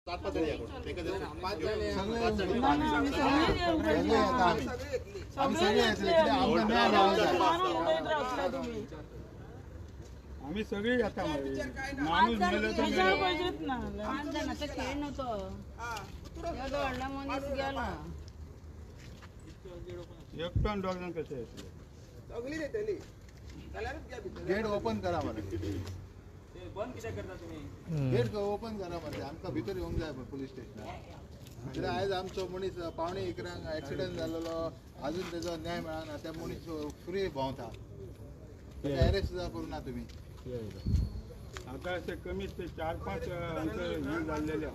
आम्ही सगळे आता माणूस मेलं तर पाहिजेत ना. माणसाचं खेळ नव्हतं. एवढं वाढला मनीस गेला. एक टन डॉलर कसे गेट ओपन करा मला. गेट ओपन करा म्हणजे आमका भितर येऊन जाय पोलीस स्टेशन. आज आमचो मनीस पावणे 11 ऍक्सिडेंट झालेलो अजून त्याचा न्याय मिळाला. त्या मनीस फ्री भोंवता. अरेस्ट सुद्धा करू ना तुम्ही. आता असे कमीत ते 4-5 हे झालेले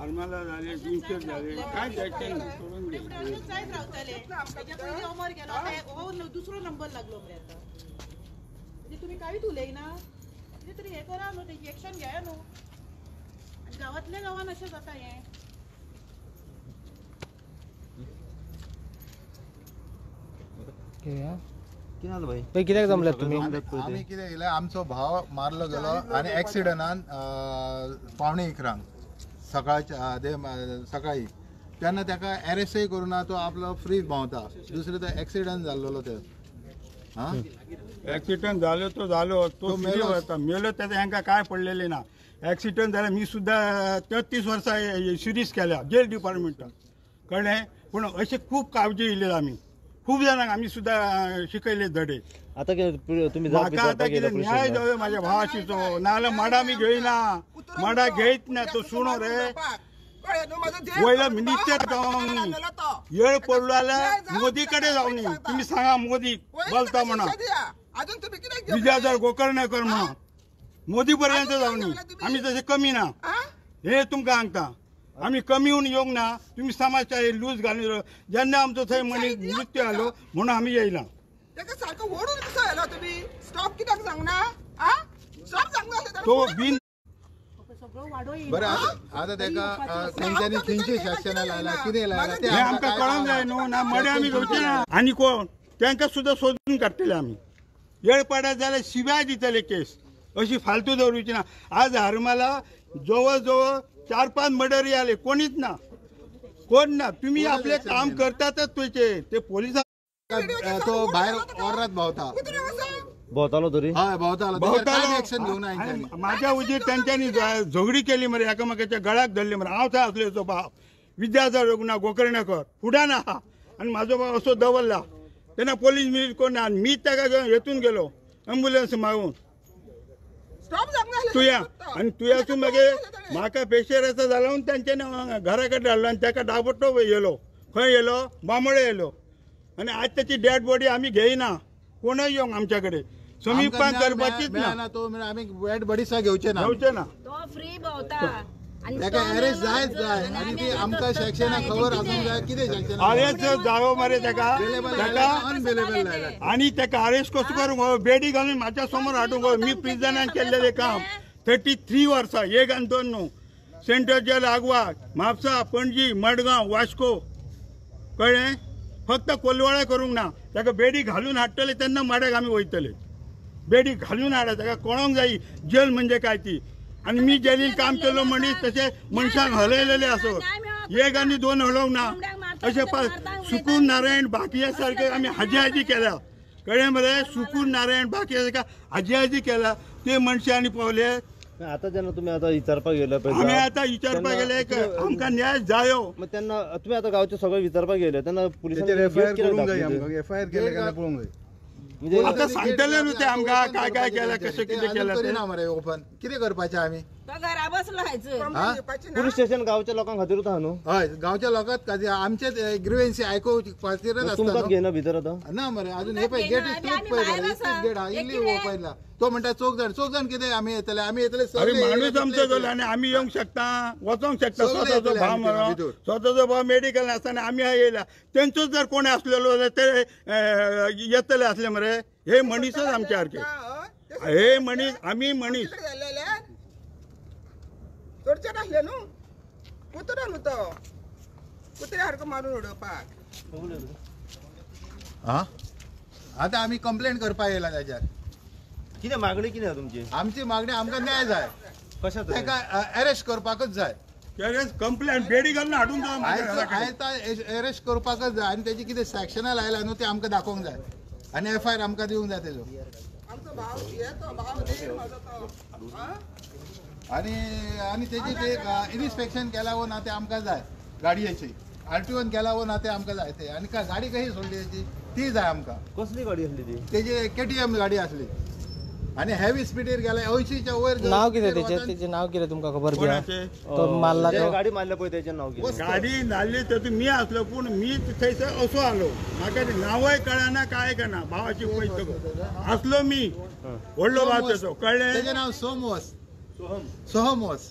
आर्माला झाले, जिंकत झाले, काय जायचं नाही सोडून दे. दुसरो नंबर लागलो तुम्ही काय तुले ना तरी हे करा नो त्याची ऍक्शन घ्या नो. गावातल्या गावान अशें जाता हे. कित्याक जमल्यात तुम्ही? आम्ही कितें केलें आमचो भाव मारलो गेलो आनी एक्सिडंटान पावणे 11 सकाळी तेन्ना ताका अरेस्टय करूना. तो आपलो फ्री भोंवता. दुसरो तो एक्सिडंट जाल्लो ते ऍक्सिडेंट झालो तो झालो तो मेलो होता. मेलो त्याचा हांकां काय पडलेले ना. ऍक्सिडेंट जाल्यार मी सुद्धा 33 वर्सां सिरीज केल्या जेल डिपार्टमेंटान कळ्ळें. पूण अशें खूब काळजी येयले आमी खूब जाणांक आमी सुद्धा शिकयले धडे. आता तुम्ही म्हाका आतां कितें न्याय जायो म्हाज्या भावाशीचो. नाजाल्यार माडा मी घेयना. माडा घेयत ना तो सुणो रे. वयलो मिनिस्टर जावन येळ पडलो जाल्यार मोदी कडेन जावनी. तुम्ही सांगा मोदीक बोलता म्हणा विजयाधर गोकर्णेकर म्हणा मोदी पर्यंत जावनी. आमी तशें कमी ना हे तुमकां सांगता. आम्ही कमी होऊन येऊंक ना. तुम्ही समाजच्या लूज घालून जेन्ना आमचो थंय मनीस मृत्यू आलो म्हणून आम्ही येयला. तो बिन बरं आता ताका तेंच्यांनी खंयची शासना लायला कितें लायला ते आमकां कळोंक जाय न्हू. ना मडे आमी घेवचे ना. आनी कोण तांकां सुद्दां सोदून काडटले आमी. येळ पडत जाल्यार शिवाय दितले केस. अशी फालतू दवरूची ना. आज हरमाला जवळ जवळ 4-5 मर्डर आले कोणीच ना. कोण ना. तुम्ही आपले काम करतातच तुझे. ते पोलिस तो भायर ओरात भोंवता भोंवतालो तरी हय भोंवतालो एक्शन घेवना. माझ्या उजेर त्यांच्यानी झगडी केली मरे. एकामेकाच्या गळ्याक धरले मरे. हांव थंय असलेचो भाव विद्याधर रघुनाथ गोकर्णेकर फुडान आहा आनी म्हाजो भाव असो दवरला. तेन्ना पोलीस मिलीस कोण ना. मी ताका घेवन हेतून गेलो ॲम्ब्युलन्स मागून तुया आणि तुयासून मागे म्हाका पेशर असं झाला म्हणून त्यांच्यानी घरा कडेन हाडलो. आनी ताका डाबोटो येयलो. खंय येयलो बांबोळे येयलो. आनी आज त्याची डेड बॉडी आमी घेयना. कोणय येवंक आमच्या कडेन समीपान करपाचीच ना. तो आमी डेड बॉडीसा घेवचे ना. तो फ्री भोंवता. ताका अरेस्ट जायच जाय. आनी ती आमकां सेक्शना खबर आसूंक जाय कितें सेक्शन अरेस्ट जावो मरे ताका अनअवेलेबल लायला. आणि ताका अरेस्ट कसो करूंक बेडी घालून म्हाज्या समोर हाडूंक. मी प्रिजनान केल्लेलें काम 33 वर्सां 1 आनी 2 न्हू. सेंट्रल जेल आगवाद म्हापसा पणजी मडगांव वास्को कळ्ळें. फक्त कोलवाळे करूंक ना. ताका बेडी घालून हाडटले तेन्ना माड्याक आमी वयतले. बेडी घालून हाडा. ताका कळोंक जाय जेल म्हणजे काय ती. आणि मी जेलीन काम केलो मनीस तसे मनशांक हलयलेले असो. 1 आनी 2 हलवंक ना. अशें सुकून नारायण बाकीया सारखे आमी हाजी केल्या. कळ्ळें मरे. सुकून नारायण बाकीया सारखा हाजी केला. ते मनशांनी पावले. आता जेन्ना तुम्ही आता विचारपाक गेले पळय आमी आता विचारपाक गेले आमकां न्याय जायो. मग त्यांना तुम्ही आता गावचे सगळे विचारपाक गेले तेन्ना पुलिसांनी एफआयआर करूंक जाय. आमकां एफआयआर केले काय पळोवंक जाय. म्हणजे आता सांगतले न्हू ते आमकां काय काय केलं कशें कितें केलं ते. ना मरे ओपन कितें करपाचें आमी. घरा बसलो पुलीस स्टेशन गावच्या लोकांक खातीरूच आहा न्हू. हय गांवच्या लोकांत आमचेच ग्रिवेन्सी आयकोवपाचेरच तुमकां घेना भितर आता ना मरे. अजून हे पळय गेट इतूच पळय इतूच गेट आहा इल्ली ओपयला. तो म्हणटा 4 जाण कितें आमी येतले अरे माणूस आमचो गेलो आनी आमी येवंक शकता वचोंक शकता. स्वताचो भाव म्हणून स्वताचो भाव मेडिकल आसतना आमी येयला. तेंचोच जर कोणी असलेलो जाल्यार ते येतले असले मरे. हे मनीसच आमचे सारखे. हे मनीस आमी मनीस चडचे नासले न्हू. कुत्रो न्हू तो. कुत्र्या सारको मारून उडोवपाक. आता आमी कंप्लेंट करपाक येयला ताच्यार. कितें मागणी कितें तुमची? आमची मागणी आमकां न्याय जाय. कशा ताका अरेस्ट करपाकच जाय. कंप्लेंट बेडी घालून हाडून जाय म्हाज्या घरा कडेन. आयज अरेस्ट करपाकच जाय आनी तेजी कितें सॅक्शनां लायला न्हू ते आमकां दाखोवंक जाय आनी FIR आमकां दिवंक जाय तेजो. आनी आनी तेजी ते इन्स्पेक्शन केला वो ना ते आमकां जाय गाडयेची. RTOन केला वो ना ते आमकां जाय ते. आनी गाडी कशी सोडली तेजी ती जाय आमकां. कसली गाडी असली ती? तेजी KTM गाडी आसली आनी हेवी स्पिडीर गेले 80च्या वयर. नाव कितें तेजें नाव कितें तुमकां खबर घ्या? कोणाचे तो मारला जे तो गाडी मारल्या पळय तेचें नाव कितें? गाडी नाल्ली तर मी असलो पूण मी थंयसर असो आलो. म्हाका ते नांवय कळना काय कळना. भावाची पयस असलो मी व्हडलो भाव तेचो कळ्ळें. तेजें नाव सोहम वोस.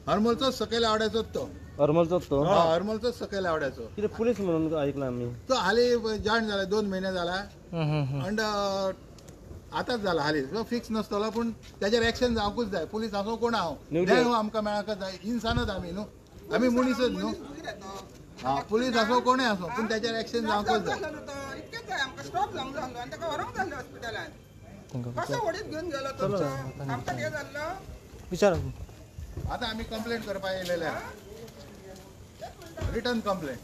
हरमलचो सकयल आवड्याचो तो. हरमलचोच तो? हरमलचो सकयल आवड्याचो. कितें पुलीस म्हणून ऐकला आम्ही. तो हाली जॉईन जाला 2 महिने जाला. अंड आतांच जाला हाली. तो फिक्स नासतलो पूण तेजेर एक्शन जावंकूच जाय. पुलीस आसूं कोण हांव न्याय आमकां मेळाकच जाय. इन्सानच आमी न्हू. आमी मनीसच न्हू. पुलीस आसूं कोणूय आसूं पूण तेजेर एक्शन जावंकच जाय. स्टॉप जावंक जालो आनी ताका व्हरोंक जाल्लो हॉस्पिटलान. कसो वडीत घेवन गेलो तुमचो? आमकां कितें जाल्लो? विचार. आतां आमी कंप्लेंट करपाक येयलेले. Return complaint.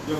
Yo,